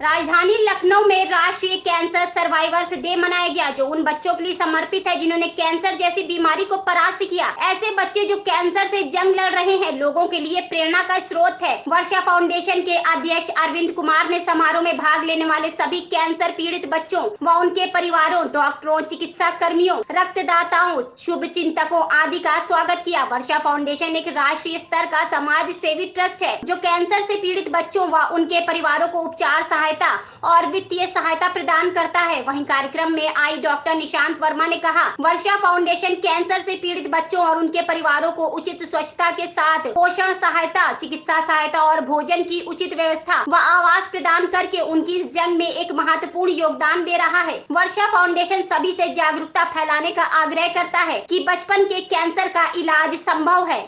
राजधानी लखनऊ में राष्ट्रीय कैंसर सर्वाइवर्स डे मनाया गया, जो उन बच्चों के लिए समर्पित है जिन्होंने कैंसर जैसी बीमारी को परास्त किया। ऐसे बच्चे जो कैंसर से जंग लड़ रहे हैं, लोगों के लिए प्रेरणा का स्रोत है। वर्षा फाउंडेशन के अध्यक्ष अरविंद कुमार ने समारोह में भाग लेने वाले सभी कैंसर पीड़ित बच्चों व उनके परिवारों, डॉक्टरों, चिकित्सा कर्मियों, रक्तदाताओं, शुभ चिंतकों आदि का स्वागत किया। वर्षा फाउंडेशन एक राष्ट्रीय स्तर का समाज सेवी ट्रस्ट है जो कैंसर से पीड़ित बच्चों व उनके परिवारों को उपचार सहायता और वित्तीय सहायता प्रदान करता है। वहीं कार्यक्रम में आई डॉक्टर निशांत वर्मा ने कहा, वर्षा फाउंडेशन कैंसर से पीड़ित बच्चों और उनके परिवारों को उचित स्वच्छता के साथ पोषण सहायता, चिकित्सा सहायता और भोजन की उचित व्यवस्था व आवास प्रदान करके उनकी इस जंग में एक महत्वपूर्ण योगदान दे रहा है। वर्षा फाउंडेशन सभी से जागरूकता फैलाने का आग्रह करता है कि बचपन के कैंसर का इलाज संभव है।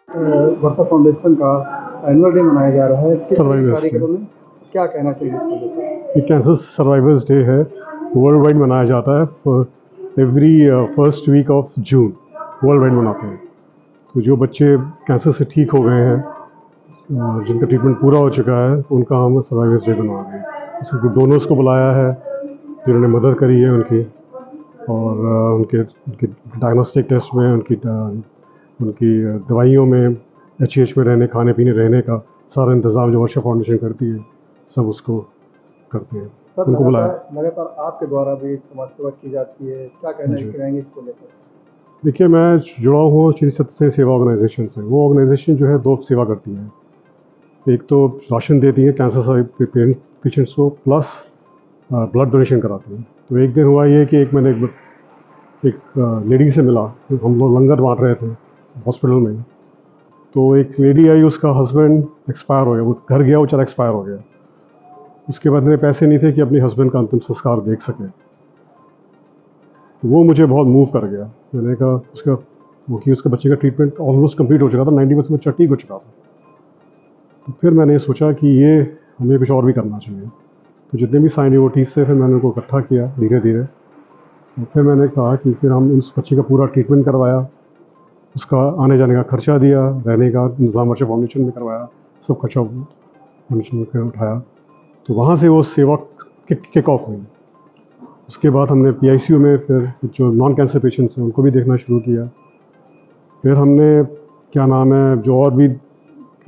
वर्षा फाउंडेशन का एनुअल डे मनाया जा रहा है। कार्यक्रम में क्या कहना चाहिए? ये कैंसर सर्वाइवर्स डे है, वर्ल्ड वाइड मनाया जाता है। Every first week of June world wide मनाते हैं। तो जो बच्चे कैंसर से ठीक हो गए हैं, जिनका ट्रीटमेंट पूरा हो चुका है, उनका हम सर्वाइवर्स डे बना रहे हैं। इसमें डोनर्स को बुलाया है जिन्होंने मदद करी है उनकी, और उनके डायग्नोस्टिक टेस्ट में, उनकी दवाइयों में, एच में रहने, खाने पीने, रहने का सारा इंतज़ाम जो वर्षा फाउंडेशन करती है, सब उसको करते हैं। सर, उनको बुलाया। लगातार आपके द्वारा भी समाज सेवा की जाती है, क्या कहना चाहेंगे इसको लेकर? देखिए, मैं जुड़ा हूँ श्री सत्य सेवा ऑर्गेनाइजेशन से। वो ऑर्गेनाइजेशन जो है दो सेवा करती है। एक तो राशन देती है कैंसर पेशेंट्स को, प्लस ब्लड डोनेशन कराती है। तो एक दिन हुआ ये कि मैंने एक लेडी से मिला, हम लोग लंगर बांट रहे थे हॉस्पिटल में। तो एक लेडी आई, उसका हस्बैंड एक्सपायर हो गया, वो घर गया, वो चला एक्सपायर हो गया। उसके बाद मेरे पैसे नहीं थे कि अपने हस्बैंड का अंतिम संस्कार देख सके। तो वो मुझे बहुत मूव कर गया। मैंने कहा उसका बच्चे का ट्रीटमेंट ऑलमोस्ट कंप्लीट हो चुका था, 90% बच्चा ठीक हो चुका था। तो फिर मैंने सोचा कि ये हमें कुछ और भी करना चाहिए। तो जितने भी साइन डिवोटीज थे, फिर मैंने उनको इकट्ठा किया धीरे धीरे। तो फिर मैंने कहा कि फिर हम उस बच्चे का पूरा ट्रीटमेंट करवाया, उसका आने जाने का खर्चा दिया, रहने का इंतज़ाम वर्षा फाउंडेशन में करवाया, सब खर्चा फाउंडेशन में उठाया। तो वहाँ से वो सेवा किक ऑफ हुई। उसके बाद हमने PICU में फिर जो नॉन कैंसर पेशेंट्स हैं उनको भी देखना शुरू किया। फिर हमने जो और भी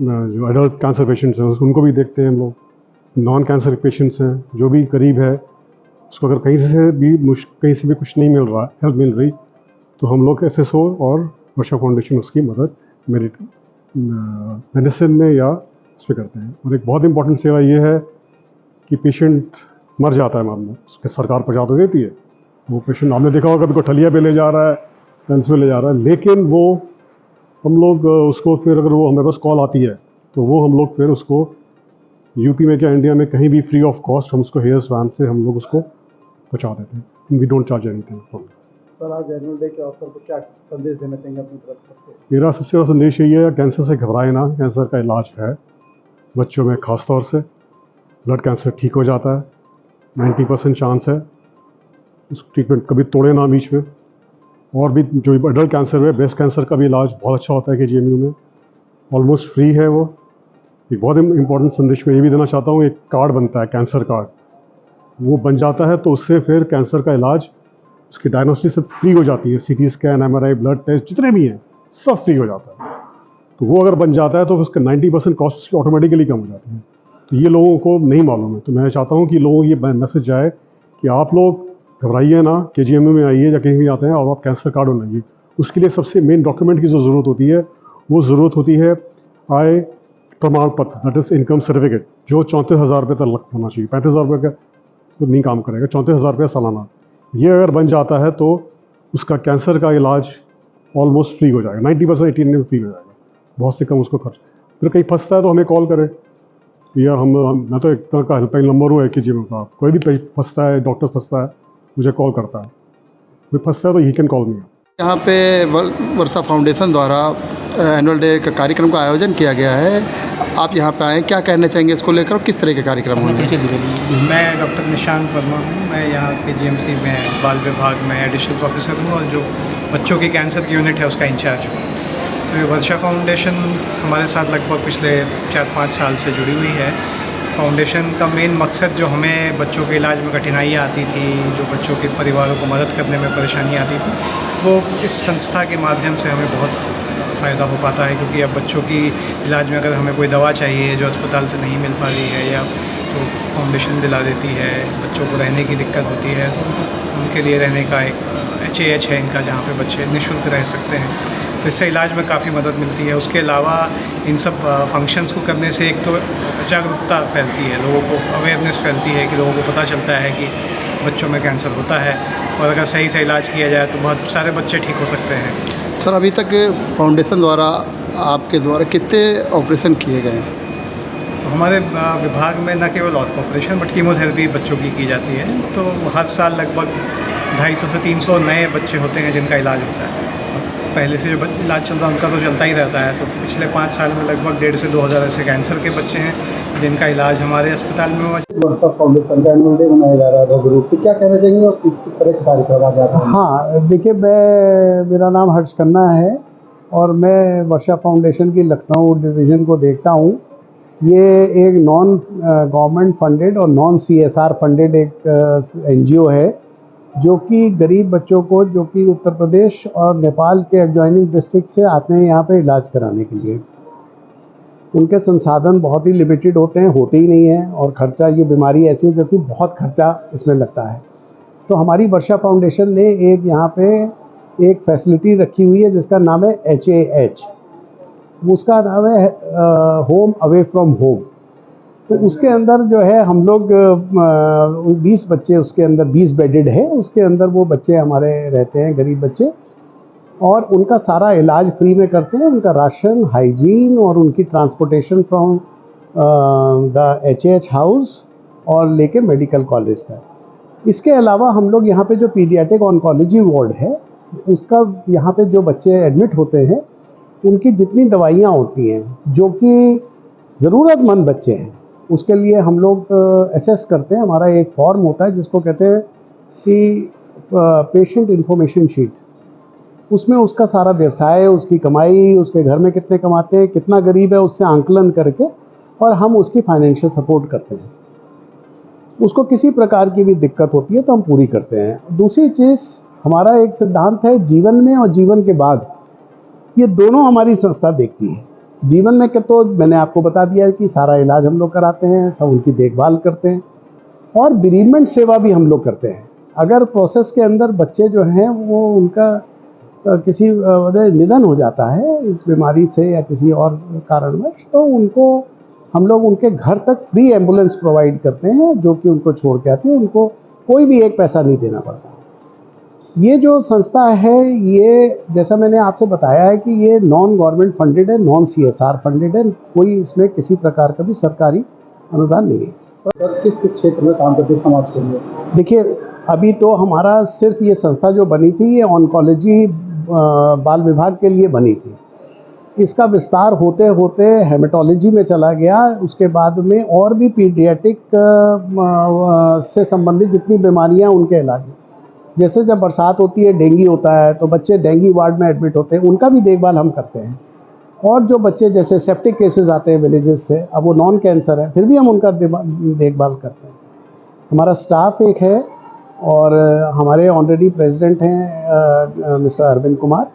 जो एडल्ट कैंसर पेशेंट्स हैं उनको भी देखते हैं हम लोग। नॉन कैंसर पेशेंट्स हैं, जो भी करीब है, उसको अगर कहीं से भी कुछ नहीं मिल रहा, हेल्प मिल रही, तो हम लोग SSO और वर्षा फाउंडेशन उसकी मदद मेडिसिन में या उसमें करते हैं। और एक बहुत इंपॉर्टेंट सेवा ये है कि पेशेंट मर जाता है, मामला उसके सरकार पहुँचा तो देती है। वो पेशेंट, आपने देखा होगा, कभी कोई ठलिया पे ले जा रहा है, पेंस में ले जा रहा है, लेकिन वो हम लोग उसको फिर, अगर वो हमारे पास कॉल आती है, तो वो हम लोग फिर उसको यूपी में क्या इंडिया में कहीं भी फ्री ऑफ कॉस्ट हम उसको हेयर्स वैन से हम लोग उसको पहुँचा देते हैं। We don't charge anything. Sir, आज एनुअल डे के अवसर पर क्या संदेश देना चाहेंगे अपनी तरफ से? मेरा सबसे बड़ा संदेश यही है, कैंसर से घबराए ना। कैंसर का इलाज है, बच्चों में ख़ास तौर से ब्लड कैंसर ठीक हो जाता है, 90% चांस है। उस ट्रीटमेंट कभी तोड़े ना बीच में। और भी जो एडल्ट कैंसर है, ब्रेस्ट कैंसर का भी इलाज बहुत अच्छा होता है KGMU में, ऑलमोस्ट फ्री है वो। एक बहुत इंपॉर्टेंट संदेश मैं ये भी देना चाहता हूँ, एक कार्ड बनता है, कैंसर कार्ड, वो बन जाता है तो उससे फिर कैंसर का इलाज, उसकी डायग्नोस्टिक सब फ्री हो जाती है। CT scan, MRI, blood test जितने भी हैं सब फ्री हो जाता है। तो वो अगर बन जाता है तो उसका 90% कॉस्ट ऑटोमेटिकली कम हो जाती है। तो ये लोगों को नहीं मालूम है। तो मैं चाहता हूँ कि लोगों को ये मैसेज जाए कि आप लोग घबराइए ना, KGMU में आइए या कहीं भी आते हैं और आप कैंसर कार्ड बनाइए। उसके लिए सबसे मेन डॉक्यूमेंट की जो ज़रूरत होती है, वो ज़रूरत होती है आय प्रमाण पत्र, दैट इज़ इनकम सर्टिफिकेट, जो 34,000 रुपये तक होना चाहिए। 35,000 रुपये का तो नहीं काम करेगा, 34,000 रुपये सालाना। ये अगर बन जाता है तो उसका कैंसर का इलाज ऑलमोस्ट फ्री हो जाएगा, 90% 18 में फ्री हो जाएगा, बहुत से कम उसको खर्च। फिर कहीं फंसता है तो हमें कॉल करें यार, मैं तो एक तरह का हेल्पलाइन नंबर हूँ KGMU का। कोई भी फंसता है, डॉक्टर फंसता है, मुझे कॉल करता है। कोई फंसता है तो ही कैन कॉल मी। यहाँ पे वर्षा फाउंडेशन द्वारा एनुअल डे का कार्यक्रम का आयोजन किया गया है। आप यहाँ पे आए, क्या कहना चाहेंगे इसको लेकर और किस तरह के कार्यक्रम होंगे? मैं डॉक्टर निशांत वर्मा हूँ। मैं यहाँ के GMC में बाल विभाग में एडिशनल प्रोफेसर हूँ और जो बच्चों की कैंसर की यूनिट है उसका इंचार्ज हूँ। तो तो वर्षा फाउंडेशन हमारे साथ लगभग पिछले 4-5 साल से जुड़ी हुई है। फाउंडेशन का मेन मकसद जो हमें बच्चों के इलाज में कठिनाइयाँ आती थी, जो बच्चों के परिवारों को मदद करने में परेशानी आती थी, वो इस संस्था के माध्यम से हमें बहुत फ़ायदा हो पाता है। क्योंकि अब बच्चों की इलाज में अगर हमें कोई दवा चाहिए जो अस्पताल से नहीं मिल पा रही है, या तो फाउंडेशन दिला देती है। बच्चों को रहने की दिक्कत होती है तो उनके लिए रहने का एक HAH है इनका, जहाँ पे बच्चे निःशुल्क रह सकते हैं, तो इससे इलाज में काफ़ी मदद मिलती है। उसके अलावा इन सब फंक्शंस को करने से एक तो जागरूकता फैलती है, लोगों को अवेयरनेस फैलती है कि लोगों को पता चलता है कि बच्चों में कैंसर होता है, और अगर सही से इलाज किया जाए तो बहुत सारे बच्चे ठीक हो सकते हैं। सर, अभी तक फाउंडेशन द्वारा आपके द्वारा कितने ऑपरेशन किए गए हैं? हमारे विभाग में न केवल ऑपरेशन बट कीमोथेरेपी बच्चों की जाती है। तो हर साल लगभग 250 से 300 नए बच्चे होते हैं जिनका इलाज होता है। पहले से जो इलाज चल रहा है उनका तो चलता ही रहता है। तो पिछले 5 साल में लगभग 1,500 से 2,000 ऐसे कैंसर के बच्चे हैं जिनका इलाज हमारे अस्पताल में हुआ। वर्षा फाउंडेशन का एनुअल डे मनाया जा रहा है ग्रुप से, क्या कहना चाहेंगे और किस तरह से कार्यक्रम आ जाता है? हाँ, देखिए, मेरा नाम हर्ष खन्ना है और मैं वर्षा फाउंडेशन की लखनऊ डिवीज़न को देखता हूँ। ये एक नॉन गवर्नमेंट फंडेड और नॉन CSR फंडेड एक NGO है जो कि गरीब बच्चों को, जो कि उत्तर प्रदेश और नेपाल के एडजॉइनिंग डिस्ट्रिक्ट से आते हैं यहाँ पे इलाज कराने के लिए। उनके संसाधन बहुत ही लिमिटेड होते ही नहीं हैं, और खर्चा, ये बीमारी ऐसी है जो कि बहुत खर्चा इसमें लगता है। तो हमारी वर्षा फाउंडेशन ने एक यहाँ पे एक फैसिलिटी रखी हुई है जिसका नाम है HAH। उसका नाम है होम अवे फ्रॉम होम। तो उसके अंदर जो है हम लोग 20 बच्चे, उसके अंदर 20 बेडेड है, उसके अंदर वो बच्चे हमारे रहते हैं, गरीब बच्चे, और उनका सारा इलाज फ्री में करते हैं। उनका राशन, हाइजीन और उनकी transportation from the HAH house और लेके मेडिकल कॉलेज तक। इसके अलावा हम लोग यहाँ पे जो पीडियाट्रिक ऑन्कोलॉजी वार्ड है, उसका यहाँ पे जो बच्चे एडमिट होते हैं उनकी जितनी दवाइयाँ होती हैं जो कि ज़रूरतमंद बच्चे हैं, उसके लिए हम लोग असेस करते हैं। हमारा एक फॉर्म होता है जिसको कहते हैं कि पेशेंट इन्फॉर्मेशन शीट। उसमें उसका सारा व्यवसाय, उसकी कमाई, उसके घर में कितने कमाते हैं, कितना गरीब है, उससे आंकलन करके और हम उसकी फाइनेंशियल सपोर्ट करते हैं। उसको किसी प्रकार की भी दिक्कत होती है तो हम पूरी करते हैं। दूसरी चीज़, हमारा एक सिद्धांत है, जीवन में और जीवन के बाद ये दोनों हमारी संस्था देखती है। जीवन में क्या, तो मैंने आपको बता दिया है कि सारा इलाज हम लोग कराते हैं, सब उनकी देखभाल करते हैं, और बेरीमेंट सेवा भी हम लोग करते हैं। अगर प्रोसेस के अंदर बच्चे जो हैं वो उनका किसी वजह निधन हो जाता है इस बीमारी से या किसी और कारणवश, तो उनको हम लोग उनके घर तक फ्री एम्बुलेंस प्रोवाइड करते हैं जो कि उनको छोड़ के आती है। उनको कोई भी एक पैसा नहीं देना पड़ता। ये जो संस्था है, ये जैसा मैंने आपसे बताया है कि ये नॉन गवर्नमेंट फंडेड है, नॉन CSR फंडेड है। कोई इसमें किसी प्रकार का भी सरकारी अनुदान नहीं है। सर, किस किस क्षेत्र में काम करते हैं समाज के लिए? देखिए, अभी तो हमारा सिर्फ ये संस्था जो बनी थी, ये ऑन्कोलॉजी बाल विभाग के लिए बनी थी। इसका विस्तार होते होते हेमेटोलॉजी में चला गया। उसके बाद में और भी पीडियाट्रिक से संबंधित जितनी बीमारियां, उनके इलाज में, जैसे जब बरसात होती है, डेंगू होता है, तो बच्चे डेंगू वार्ड में एडमिट होते हैं, उनका भी देखभाल हम करते हैं। और जो बच्चे जैसे सेप्टिक केसेस आते हैं विलेजेस से, अब वो नॉन कैंसर है, फिर भी हम उनका देखभाल करते हैं। हमारा स्टाफ एक है, और हमारे ऑनरेडी प्रेसिडेंट हैं मिस्टर अरविंद कुमार,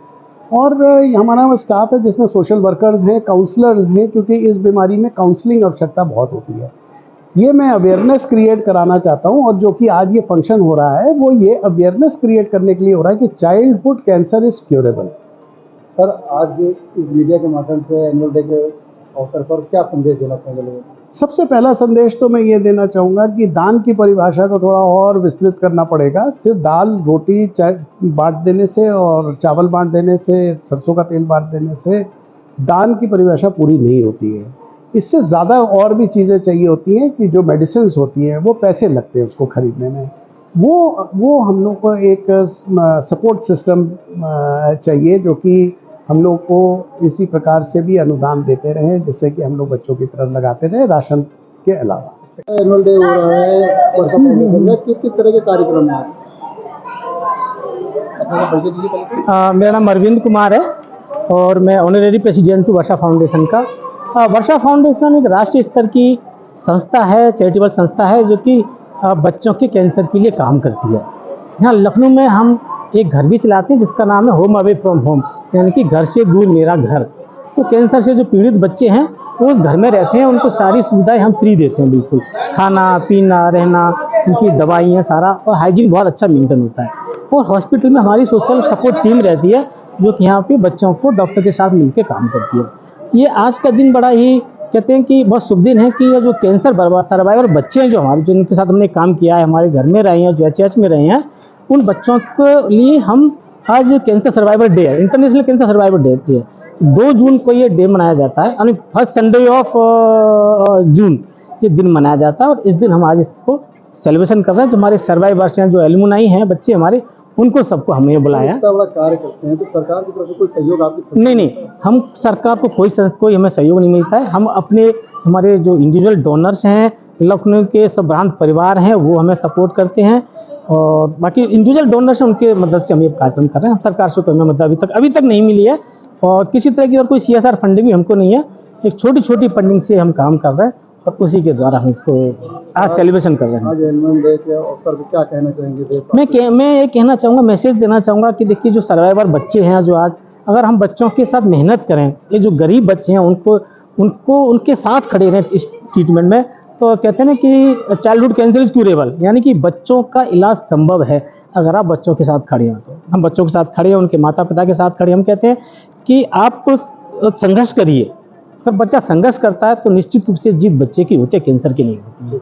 और हमारा स्टाफ है जिसमें सोशल वर्कर्स हैं, काउंसलर्स हैं, क्योंकि इस बीमारी में काउंसलिंग आवश्यकता बहुत होती है। ये मैं अवेयरनेस क्रिएट कराना चाहता हूँ, और जो कि आज ये फंक्शन हो रहा है वो ये अवेयरनेस क्रिएट करने के लिए हो रहा है कि childhood cancer is curable. Sir, आज इस मीडिया के माध्यम से एनुअल डे के अवसर पर क्या संदेश देना चाहेंगे लोगों को? सबसे पहला संदेश तो मैं ये देना चाहूँगा कि दान की परिभाषा को थोड़ा और विस्तृत करना पड़ेगा। सिर्फ दाल रोटी बांट देने से और चावल बांट देने से, सरसों का तेल बांट देने से दान की परिभाषा पूरी नहीं होती है। इससे ज़्यादा और भी चीज़ें चाहिए होती हैं कि जो मेडिसिन्स होती हैं वो पैसे लगते हैं उसको ख़रीदने में, वो हम लोग को एक सपोर्ट सिस्टम चाहिए जो कि हम लोग को इसी प्रकार से भी अनुदान देते रहें, जिससे कि हम लोग बच्चों की तरफ लगाते रहें राशन के अलावा। एनुअल डे हो रहा है वर्षा फाउंडेशन में, किस किस तरह के कार्यक्रम हैं? मेरा नाम अरविंद कुमार है और मैं ऑनरेरी प्रेसिडेंट हूँ वर्षा फाउंडेशन का। वर्षा फाउंडेशन एक राष्ट्रीय स्तर की संस्था है, चैरिटेबल संस्था है जो कि बच्चों के कैंसर के लिए काम करती है। यहाँ लखनऊ में हम एक घर भी चलाते हैं जिसका नाम है होम अवे फ्रॉम होम, यानी कि घर से दूर मेरा घर। तो कैंसर से जो पीड़ित बच्चे हैं वो उस घर में रहते हैं, उनको सारी सुविधाएं हम फ्री देते हैं, बिल्कुल खाना पीना रहना, उनकी दवाइयाँ सारा, और हाइजीन बहुत अच्छा मेंटेन होता है। और हॉस्पिटल में हमारी सोशल सपोर्ट टीम रहती है जो कि यहाँ पे बच्चों को डॉक्टर के साथ मिलकर काम करती है। ये आज का दिन बड़ा ही कहते हैं कि बहुत शुभ दिन है कि ये जो कैंसर सर्वाइवर बच्चे हैं जो हमारे, जो उनके साथ हमने काम किया है, हमारे घर में रहे हैं, जो एचएच में रहे हैं, उन बच्चों के लिए हम आज कैंसर सर्वाइवर डे है, इंटरनेशनल कैंसर सर्वाइवर डे है। 2 जून को ये डे मनाया जाता है, यानी फर्स्ट संडे ऑफ जून ये दिन मनाया जाता है। और इस दिन हम आज इसको सेलिब्रेशन कर रहे हैं। जो हमारे सर्वाइवर्स हैं, जो एलुमनाई हैं बच्चे हमारे, उनको सबको हमने बुलाया। इतना बड़ा कार्य करते हैं तो सरकार की तरफ से कोई सहयोग आपकी? नहीं, हम सरकार को कोई हमें सहयोग नहीं मिलता है। हम हमारे जो इंडिविजुअल डोनर्स हैं, लखनऊ के सब भ्रांत परिवार हैं, वो हमें सपोर्ट करते हैं, और बाकी इंडिविजुअल डोनर्स हैं उनके मदद से हम ये कार्यक्रम कर रहे हैं। हम सरकार से कोई मदद अभी तक नहीं मिली है, और किसी तरह की और कोई CSR फंडिंग भी हमको नहीं है। एक छोटी फंडिंग से हम काम कर रहे हैं और उसी के द्वारा हम इसको आज सेलिब्रेशन कर रहे हैं। आज एनुअल डे के अवसर पर क्या कहना चाहेंगे? मैं ये कहना चाहूँगा, मैसेज देना चाहूँगा कि देखिए जो सर्वाइवर बच्चे हैं, जो आज अगर हम बच्चों के साथ मेहनत करें, ये जो गरीब बच्चे हैं उनको उनके साथ खड़े रहें इस ट्रीटमेंट में, तो कहते हैं ना कि चाइल्डहुड कैंसर इज क्यूरेबल, यानी कि बच्चों का इलाज संभव है अगर आप बच्चों के साथ खड़े हैं। तो हम बच्चों के साथ खड़े हैं, उनके माता पिता के साथ खड़े हैं। हम कहते हैं कि आप संघर्ष करिए, अगर बच्चा संघर्ष करता है तो निश्चित रूप से जीत बच्चे की होती है, कैंसर की नहीं होती है।